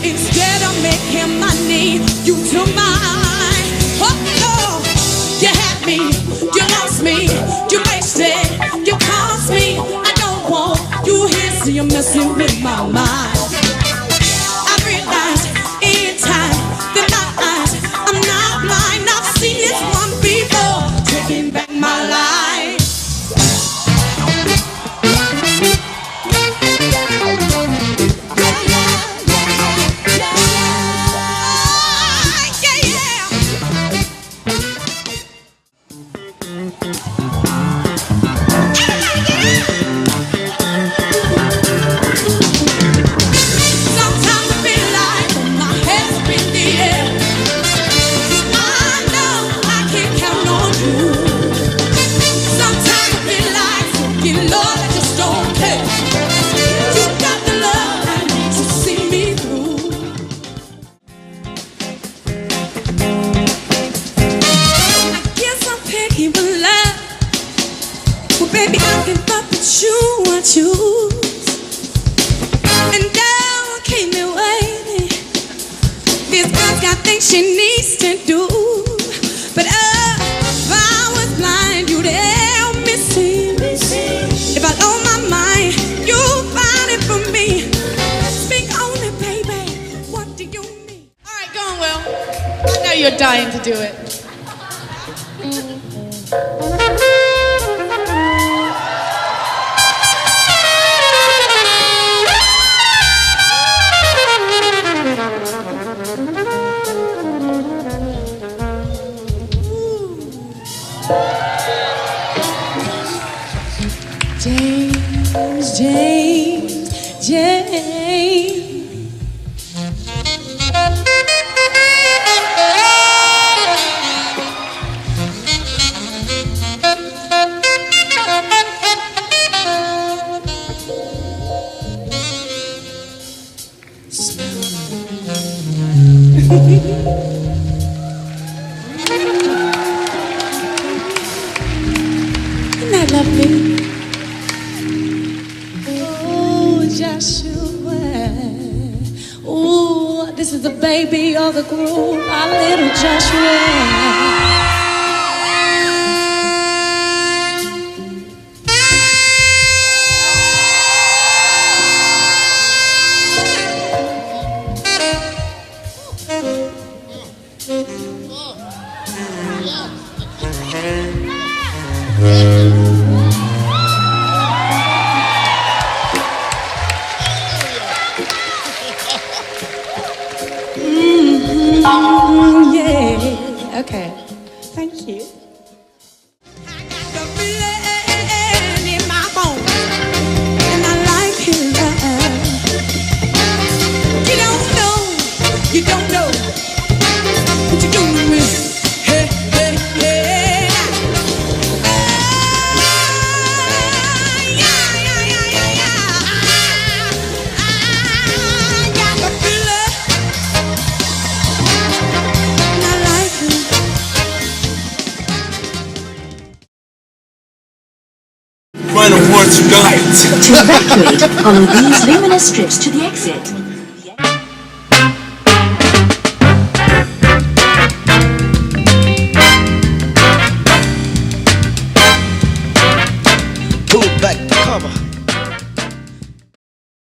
Instead of making money, you took mine. Oh Lord, you had me, you lost me, you wasted, you cost me. I don't want you here, so you're messing with my mind. I realize in time that my eyes, I'm not blind. I've seen this one before, taking back my life. Baby, I can fuck with you, I choose. And don't keep me waiting. This girl's got things she needs to do. But if I was blind, you'd help me see. If I lost my mind, you'd find it for me. Speak on it, baby, what do you mean? All right, go on, Will. I know you're dying to do it. James. Isn't that lovely? Ooh, this is the baby of the group, our little Joshua. Yeah, okay. Thank you. I got the blood in my bones, and I like it. You don't know what you're doing with. Hey, hey, hey. I got the blood. Rhino wants guides. To evacuate, follow these luminous strips to the exit.